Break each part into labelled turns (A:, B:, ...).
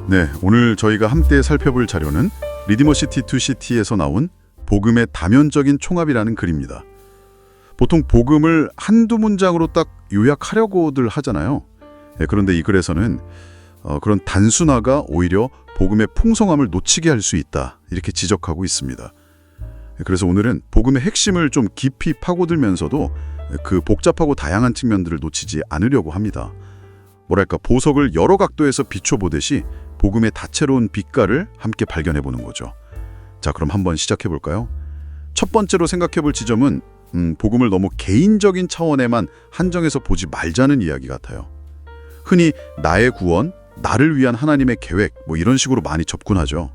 A: 네, 오늘 저희가 함께 살펴볼 자료는 리디머 시티 투 시티에서 나온 복음의 다면적인 총합이라는 글입니다. 보통 복음을 한두 문장으로 딱 요약하려고들 하잖아요. 네, 그런데 이 글에서는 그런 단순화가 오히려 복음의 풍성함을 놓치게 할 수 있다, 이렇게 지적하고 있습니다. 그래서 오늘은 복음의 핵심을 좀 깊이 파고들면서도 그 복잡하고 다양한 측면들을 놓치지 않으려고 합니다. 뭐랄까, 보석을 여러 각도에서 비춰보듯이 복음의 다채로운 빛깔을 함께 발견해보는 거죠. 자, 그럼 한번 시작해볼까요? 첫 번째로 생각해볼 지점은 복음을 너무 개인적인 차원에만 한정해서 보지 말자는 이야기 같아요. 흔히 나의 구원, 나를 위한 하나님의 계획, 이런 식으로 많이 접근하죠.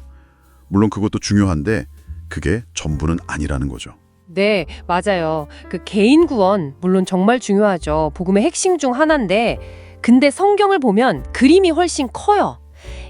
A: 물론 그것도 중요한데 그게 전부는 아니라는 거죠.
B: 네, 맞아요. 그 개인 구원, 물론 정말 중요하죠. 복음의 핵심 중 하나인데, 근데 성경을 보면 그림이 훨씬 커요.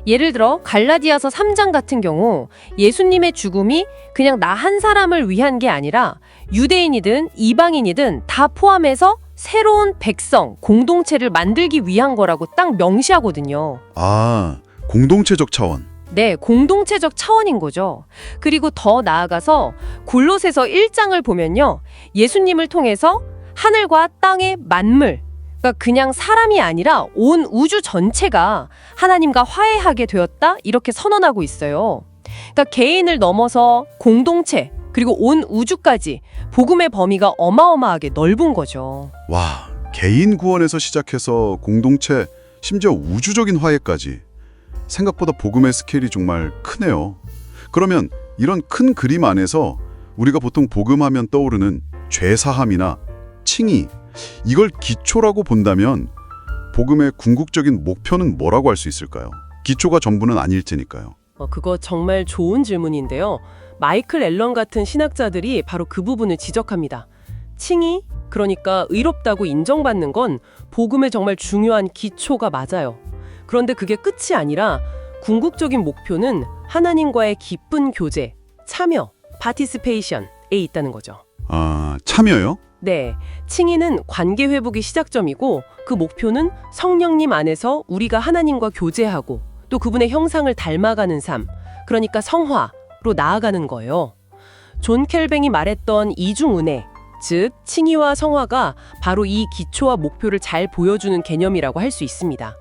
B: 예를 들어 갈라디아서 3장 같은 경우 예수님의 죽음이 그냥 나 한 사람을 위한 게 아니라 유대인이든 이방인이든 다 포함해서 새로운 백성, 공동체를 만들기 위한 거라고 딱 명시하거든요.
A: 아, 공동체적 차원.
B: 네, 공동체적 차원인 거죠. 그리고 더 나아가서 골로새서 1장을 보면요, 예수님을 통해서 하늘과 땅의 만물, 그러니까 그냥 사람이 아니라 온 우주 전체가 하나님과 화해하게 되었다, 이렇게 선언하고 있어요. 그러니까 개인을 넘어서 공동체, 그리고 온 우주까지 복음의 범위가 어마어마하게 넓은 거죠.
A: 와, 개인 구원에서 시작해서 공동체, 심지어 우주적인 화해까지. 생각보다 복음의 스케일이 정말 크네요. 그러면 이런 큰 그림 안에서 우리가 보통 복음하면 떠오르는 죄사함이나 칭의, 이걸 기초라고 본다면 복음의 궁극적인 목표는 뭐라고 할 수 있을까요? 기초가 전부는 아닐 테니까요.
C: 그거 정말 좋은 질문인데요. 마이클 앨런 같은 신학자들이 바로 그 부분을 지적합니다. 칭의, 그러니까 의롭다고 인정받는 건 복음의 정말 중요한 기초가 맞아요. 그런데 그게 끝이 아니라 궁극적인 목표는 하나님과의 깊은 교제, 참여, 파티시페이션에 있다는 거죠.
A: 아, 참여요?
C: 네, 칭의는 관계 회복이 시작점이고 그 목표는 성령님 안에서 우리가 하나님과 교제하고 또 그분의 형상을 닮아가는 삶, 그러니까 성화로 나아가는 거예요. 존 켈뱅이 말했던 이중은혜, 즉 칭의와 성화가 바로 이 기초와 목표를 잘 보여주는 개념이라고 할 수 있습니다.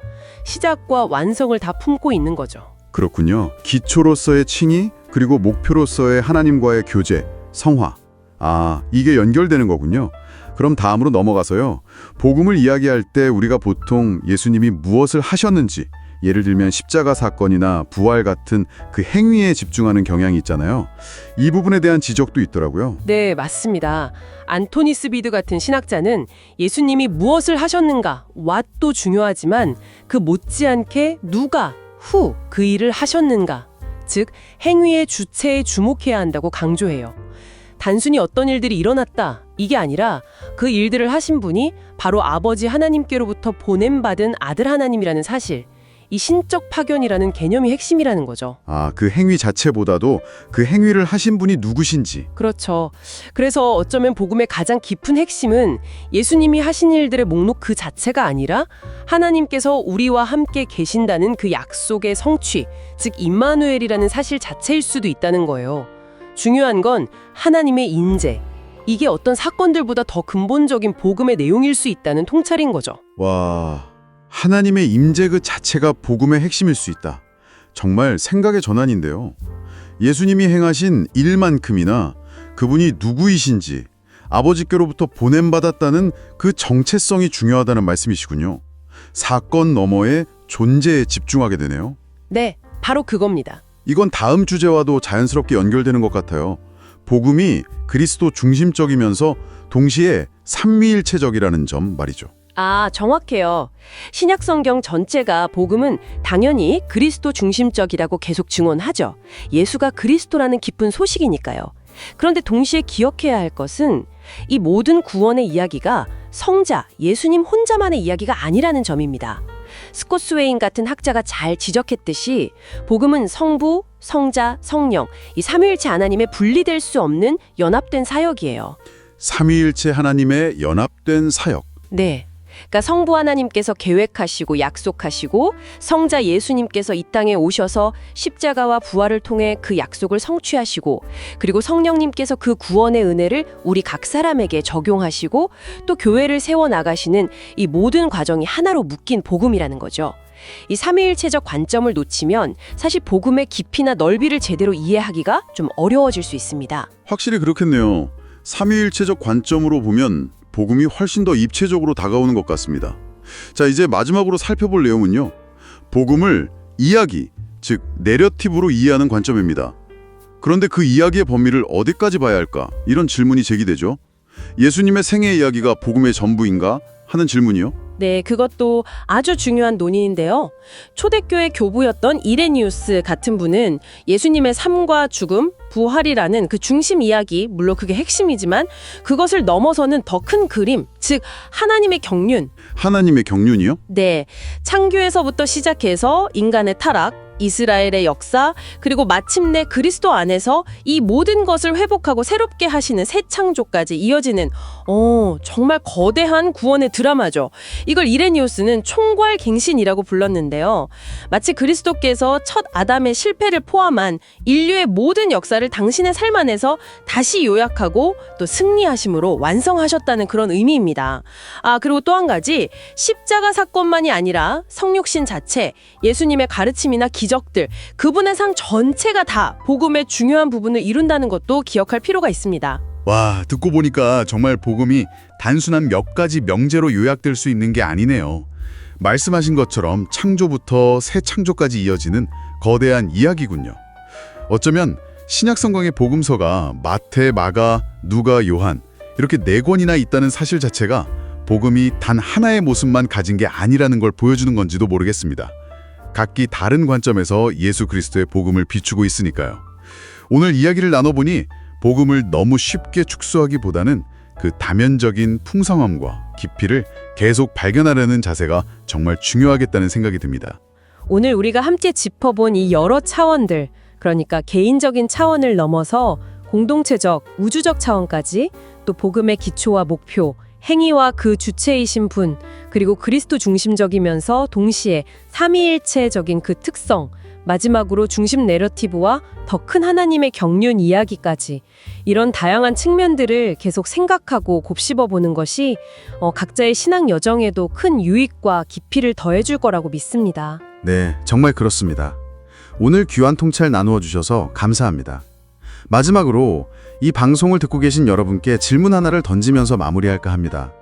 C: 시작과 완성을 다 품고 있는 거죠.
A: 그렇군요. 기초로서의 칭의, 그리고 목표로서의 하나님과의 교제, 성화. 아, 이게 연결되는 거군요. 그럼 다음으로 넘어가서요. 복음을 이야기할 때 우리가 보통 예수님이 무엇을 하셨는지, 예를 들면 십자가 사건이나 부활 같은 그 행위에 집중하는 경향이 있잖아요. 이 부분에 대한 지적도 있더라고요.
C: 네, 맞습니다. 안토니 스비드 같은 신학자는 예수님이 무엇을 하셨는가, what도 중요하지만 그 못지않게 누가, who, 그 일을 하셨는가, 즉 행위의 주체에 주목해야 한다고 강조해요. 단순히 어떤 일들이 일어났다, 이게 아니라 그 일들을 하신 분이 바로 아버지 하나님께로부터 보냄받은 아들 하나님이라는 사실, 이 신적 파견이라는 개념이 핵심이라는 거죠.
A: 아, 그 행위 자체보다도 그 행위를 하신 분이 누구신지.
C: 그렇죠. 그래서 어쩌면 복음의 가장 깊은 핵심은 예수님이 하신 일들의 목록 그 자체가 아니라 하나님께서 우리와 함께 계신다는 그 약속의 성취, 즉 임마누엘이라는 사실 자체일 수도 있다는 거예요. 중요한 건 하나님의 인재, 이게 어떤 사건들보다 더 근본적인 복음의 내용일 수 있다는 통찰인 거죠.
A: 와, 하나님의 임재 그 자체가 복음의 핵심일 수 있다. 정말 생각의 전환인데요. 예수님이 행하신 일만큼이나 그분이 누구이신지, 아버지께로부터 보냄받았다는 그 정체성이 중요하다는 말씀이시군요. 사건 너머의 존재에 집중하게 되네요.
C: 네, 바로 그겁니다.
A: 이건 다음 주제와도 자연스럽게 연결되는 것 같아요. 복음이 그리스도 중심적이면서 동시에 삼위일체적이라는 점 말이죠.
C: 아, 정확해요. 신약 성경 전체가 복음은 당연히 그리스도 중심적이라고 계속 증언하죠. 예수가 그리스도라는 깊은 소식이니까요. 그런데 동시에 기억해야 할 것은 이 모든 구원의 이야기가 성자, 예수님 혼자만의 이야기가 아니라는 점입니다. 스콧스웨인 같은 학자가 잘 지적했듯이 복음은 성부, 성자, 성령, 이 삼위일체 하나님의 분리될 수 없는 연합된 사역이에요.
A: 삼위일체 하나님의 연합된 사역.
C: 네.
B: 그러니까 성부 하나님께서 계획하시고 약속하시고 성자 예수님께서 이 땅에 오셔서 십자가와 부활을 통해 그 약속을 성취하시고 그리고 성령님께서 그 구원의 은혜를 우리 각 사람에게 적용하시고 또 교회를 세워 나가시는 이 모든 과정이 하나로 묶인 복음이라는 거죠. 이 삼위일체적 관점을 놓치면 사실 복음의 깊이나 넓이를 제대로 이해하기가 좀 어려워질 수 있습니다.
A: 확실히 그렇겠네요. 삼위일체적 관점으로 보면 복음이 훨씬 더 입체적으로 다가오는 것 같습니다. 자, 이제 마지막으로 살펴볼 내용은요. 복음을 이야기, 즉 내러티브로 이해하는 관점입니다. 그런데 그 이야기의 범위를 어디까지 봐야 할까? 이런 질문이 제기되죠. 예수님의 생애 이야기가 복음의 전부인가? 하는 질문이요.
C: 네, 그것도 아주 중요한 논의인데요. 초대교회 교부였던 이레니우스 같은 분은 예수님의 삶과 죽음, 부활이라는 그 중심 이야기, 물론 그게 핵심이지만 그것을 넘어서는 더 큰 그림, 즉 하나님의 경륜.
A: 하나님의 경륜이요?
C: 네, 창조에서부터 시작해서 인간의 타락, 이스라엘의 역사, 그리고 마침내 그리스도 안에서 이 모든 것을 회복하고 새롭게 하시는 새 창조까지 이어지는 정말 거대한 구원의 드라마죠. 이걸 이레니우스는 총괄갱신이라고 불렀는데요. 마치 그리스도께서 첫 아담의 실패를 포함한 인류의 모든 역사를 당신의 삶 안에서 다시 요약하고 또 승리하심으로 완성하셨다는 그런 의미입니다. 그리고 또 한 가지, 십자가 사건만이 아니라 성육신 자체, 예수님의 가르침이나 기적들, 그분의 상 전체가 다 복음의 중요한 부분을 이룬다는 것도 기억할 필요가 있습니다.
D: 와, 듣고 보니까 정말 복음이 단순한 몇 가지 명제로 요약될 수 있는 게 아니네요. 말씀하신 것처럼 창조부터 새 창조까지 이어지는 거대한 이야기군요. 어쩌면 신약 성경의 복음서가 마태, 마가, 누가, 요한 이렇게 4권이나 있다는 사실 자체가 복음이 단 하나의 모습만 가진 게 아니라는 걸 보여주는 건지도 모르겠습니다. 각기 다른 관점에서 예수 그리스도의 복음을 비추고 있으니까요. 오늘 이야기를 나눠보니 복음을 너무 쉽게 축소하기보다는 그 다면적인 풍성함과 깊이를 계속 발견하려는 자세가 정말 중요하겠다는 생각이 듭니다.
C: 오늘 우리가 함께 짚어본 이 여러 차원들, 그러니까 개인적인 차원을 넘어서 공동체적, 우주적 차원까지 또 복음의 기초와 목표, 행위와 그 주체이신 분, 그리고 그리스도 중심적이면서 동시에 삼위일체적인 그 특성, 마지막으로 중심 내러티브와 더 큰 하나님의 경륜 이야기까지 이런 다양한 측면들을 계속 생각하고 곱씹어보는 것이 각자의 신앙 여정에도 큰 유익과 깊이를 더해줄 거라고 믿습니다.
D: 네, 정말 그렇습니다. 오늘 귀한 통찰 나누어 주셔서 감사합니다. 마지막으로 이 방송을 듣고 계신 여러분께 질문 하나를 던지면서 마무리할까 합니다.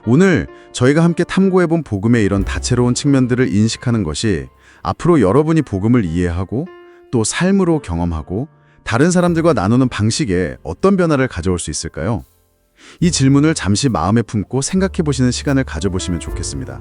D: 오늘 저희가 함께 탐구해본 복음의 이런 다채로운 측면들을 인식하는 것이 앞으로 여러분이 복음을 이해하고 또 삶으로 경험하고 다른 사람들과 나누는 방식에 어떤 변화를 가져올 수 있을까요? 이 질문을 잠시 마음에 품고 생각해 보시는 시간을 가져보시면 좋겠습니다.